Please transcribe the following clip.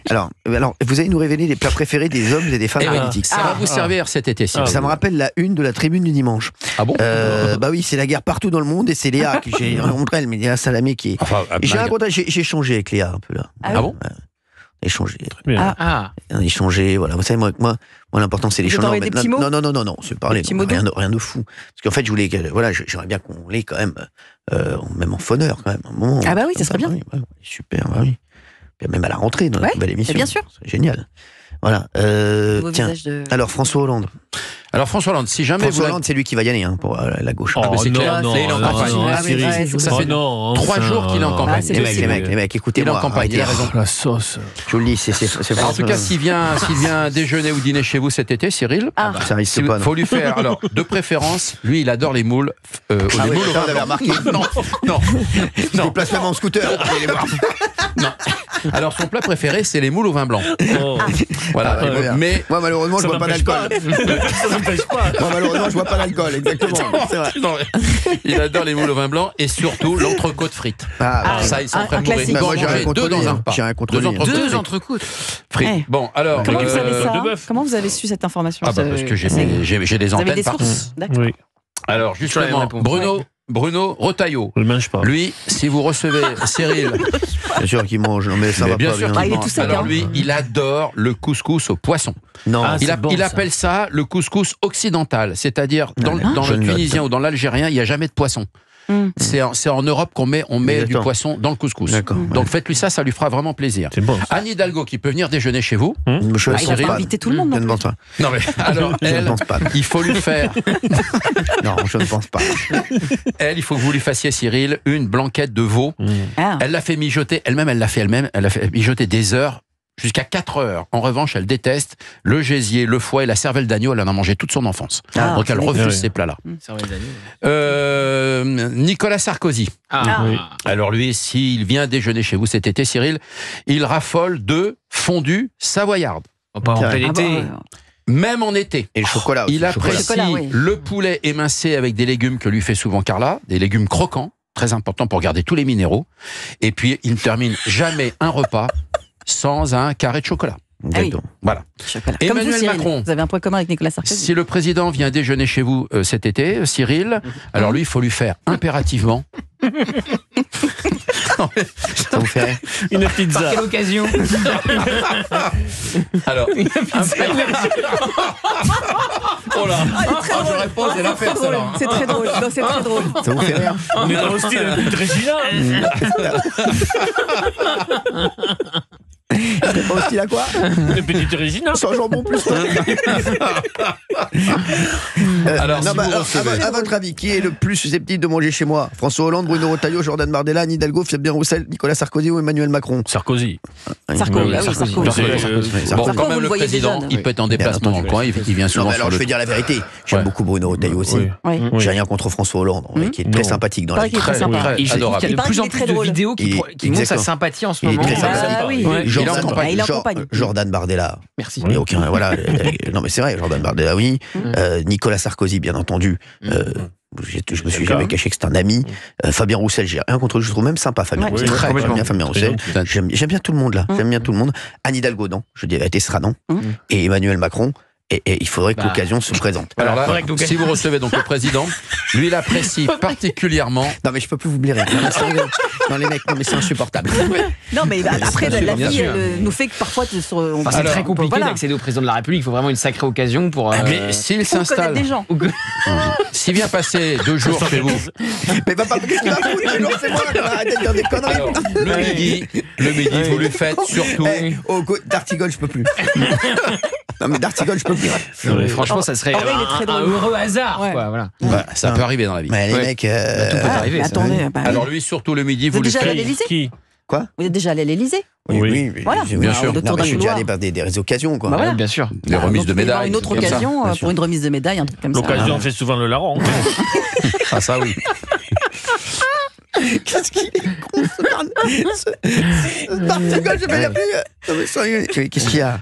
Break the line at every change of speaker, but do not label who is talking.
Alors, vous allez nous révéler les plats préférés des hommes et des femmes politiques.
Ça va vous servir cet été, Cyril.
Ça me rappelle la une de la Tribune du dimanche.
Ah bon?
Bah oui, c'est la guerre partout dans le monde et c'est Léa que j'ai rencontré, mais Léa Salamé qui est.
Enfin,
J'ai échangé avec Léa un peu là.
Ah bon?
Échangé.
Ah.
Échanger, voilà. Vous savez, moi l'important c'est l'échange.
envoyé des petits mots?
Non, c'est parler.
Des petits mots
Rien de fou. Parce qu'en fait, je voulais, voilà, j'aimerais bien qu'on l'ait quand même, même en phoneur quand même. Un moment,
Ah bah oui, ça serait bien.
Ouais, super, bah oui. Puis même à la rentrée dans la nouvelle émission.
Bien sûr.
C'est génial. Voilà. Tiens. Alors François Hollande.
Alors François Hollande, si jamais
François Hollande, c'est lui qui va y aller pour la gauche.
Ah, mais c'est clair.
Non,
Il est en campagne. Ça fait 3 jours qu'il est en campagne.
Les mecs, écoutez-moi.
Il est en campagne, il a raison.
La sauce.
Je vous le dis, c'est
En tout cas, s'il vient déjeuner ou dîner chez vous cet été, Cyril,
ça risque pas.
il faut lui faire, alors, de préférence, lui, il adore les moules. Les moules
ça, vous avez remarqué.
Non.
Je me place même en scooter.
Non. Alors, son plat préféré, c'est les moules au vin blanc. Voilà. Mais
moi, malheureusement, je bois pas d'alcool.
Ça n'empêche pas.
Moi, malheureusement, je bois pas d'alcool. Exactement. C'est vrai.
non, il adore les moules au vin blanc et surtout l'entrecôte frite. Ça, ils sont prêts à mourir.
classique.
Il doit
Moi, j'ai rien
manger
contre
2 dans
lui,
un repas.
j'ai rien contre lui.
Deux entrecôtes.
frites.
Ouais.
Bon, alors.
Comment vous savez ça?
de bœuf.
Comment vous avez su cette information?
Ah bah parce que j'ai des
Vous avez
antennes
des
partout.
sources? D'accord.
Oui,
Alors justement, Bruno Retailleau.
je ne mange pas.
Lui, si vous recevez Cyril,
Bien sûr qu'il mange. Non, mais ça
mais
va
bien
pas
sûr
bien.
qu'il
il est
mange.
tout sec,
Alors
hein.
lui, il adore le couscous au poisson.
Non.
Ah, c'est bon,
Il
ça.
appelle ça le couscous occidental, c'est-à-dire dans
je
le
note.
tunisien ou dans l'algérien, il n'y a jamais de poisson. C'est en Europe qu'on met du
D'accord.
poisson dans le couscous.
D'accord,
Donc faites-lui ça lui fera vraiment plaisir.
C'est bon.
Anne Hidalgo qui peut venir déjeuner chez vous.
Je
Il va
pense
pas
pas.
inviter tout le monde
Je
non
ne
plus.
pense pas.
Non mais alors
Je ne
elle,
pense pas.
il faut lui faire.
Non, je ne pense pas.
Elle, il faut que vous lui fassiez, Cyril, une blanquette de veau.
Ah.
Elle l'a fait mijoter elle-même. Elle l'a fait mijoter des heures. Jusqu'à 4 heures. En revanche, elle déteste le gésier, le foie et la cervelle d'agneau. Elle en a mangé toute son enfance. Donc elle refuse ces plats-là. Nicolas Sarkozy.
Oui.
Alors lui, s'il vient déjeuner chez vous cet été, Cyril, il raffole de fondue savoyarde.
Pas en plein
Ah
été.
bah,
Même en été.
Et le chocolat aussi.
Il apprécie
Chocolat, oui.
le poulet émincé avec des légumes que lui fait souvent Carla, des légumes croquants, très important pour garder tous les minéraux. Et puis, il ne termine jamais un repas sans un carré de chocolat.
D'accord.
Voilà.
chocolat.
Emmanuel
Comme vous, Cyril.
Macron.
Vous avez un point commun avec Nicolas Sarkozy.
Si le président vient déjeuner chez vous cet été, Cyril, alors lui, il faut lui faire impérativement...
Ça vous fait rire?
Une pizza.
Par quelle occasion?
Alors, oh là, je réponds, c'est la fête, ça, là.
C'est très drôle. Non, c'est très drôle.
Ça vous fait rire?
On est dans le style de Régina.
Pas au style à quoi?
Une petite Régina.
Sans jambon plus.
Alors,
non,
si
bah,
vous
alors,
recevez-
à votre avis, qui est le plus susceptible de manger chez moi? François Hollande, Bruno Retailleau, Jordan Bardella, Anne Hidalgo, Fabien Roussel, Nicolas Sarkozy ou Emmanuel Macron?
Sarkozy.
Sarkozy. Ah oui,
Sarkozy.
Sarkozy.
Bon,
Sarko,
quand
vous
même,
le
le
voyez
président,
déjà,
il peut être en déplacement dans le coin, il vient
Non,
souvent
mais alors
sur
je
le...
vais dire la vérité. J'aime
Ouais.
beaucoup Bruno Retailleau aussi.
Oui.
Oui.
Oui.
J'ai rien contre François Hollande, qui est très
Non.
sympathique dans la
Pareil
vie.
qu'il est très
Très,
sympa.
très
Et je sais qu'il y a
adorable.
de
Il paraît
plus en
qu'il est
plus
très
de
drôle.
vidéos qui montrent sa
Exactement.
sympathie en ce
Il est
moment.
très sympathique.
Ah oui.
Ouais.
Il est en campagne.
Il est en campagne.
Jordan Bardella.
Merci.
Il y a aucun, voilà. Non, mais c'est vrai, Jordan Bardella, oui. Nicolas Sarkozy, bien entendu. Je me suis jamais caché que c'est un ami. Fabien Roussel, j'ai rien contre lui. Je trouve même sympa, Fabien
Ouais.
Roussel.
Oui,
Très
complètement.
bien, Fabien Roussel.
Très
J'aime bien tout le monde, là. J'aime bien tout le monde. Anne Hidalgo, non. Je dis, Tessera, non. Et Emmanuel Macron. Et il faudrait que l'occasion se présente.
Alors là,
Faudrait que nous-
si vous recevez donc le président, lui, il apprécie particulièrement...
Non, mais je peux plus vous blairer. Non, les mecs, non, mais c'est insupportable.
Non, mais après, la
bien
vie
sûr.
nous fait que parfois, on
Enfin, c'est
Alors,
très compliqué
voilà.
d'accéder au président de la République. Il faut vraiment une sacrée occasion pour.
Mais s'il
Faut
s'installe,
connaître des gens.
s'il vient passer 2 jours chez vous,
Mais papa, qu'est-ce qu'il va foutre? Alors, c'est moi, arrêtez de dire des conneries.
alors, le midi, vous lui faites surtout...
D'Artigol, je peux plus. Non, mais d'Artigol, je peux plus.
Non, mais franchement, ça serait
En vrai, il est très
un
drôle.
heureux hasard.
Ouais.
Quoi, voilà.
Bah, ça peut arriver dans la vie.
Mais les
Ouais.
mecs.
Tout peut arriver.
Mais
ça.
attendez, bah,
Alors lui, surtout le midi,
Vous
vous lui
êtes déjà allé à
faites...
l'Élysée
Qui?
Vous êtes déjà allé à l'Élysée?
Oui.
Voilà.
Bien sûr.
De
Non,
tour
mais
d'un
je suis déjà
couloir.
allé par des occasions, quoi.
Bah voilà.
Ouais, bien sûr.
Les remises de
Donc, il va y avoir
médailles.
une autre
c'est comme ça.
occasion
bien sûr.
pour une remise de médaille, un truc comme ça.
L'occasion fait souvent le larron.
Ah ça oui.
Qu'est-ce qu'il est con, ce D'Artigol, je vais l'appeler. Non, mais sérieux. Qu'est-ce qu'il y a?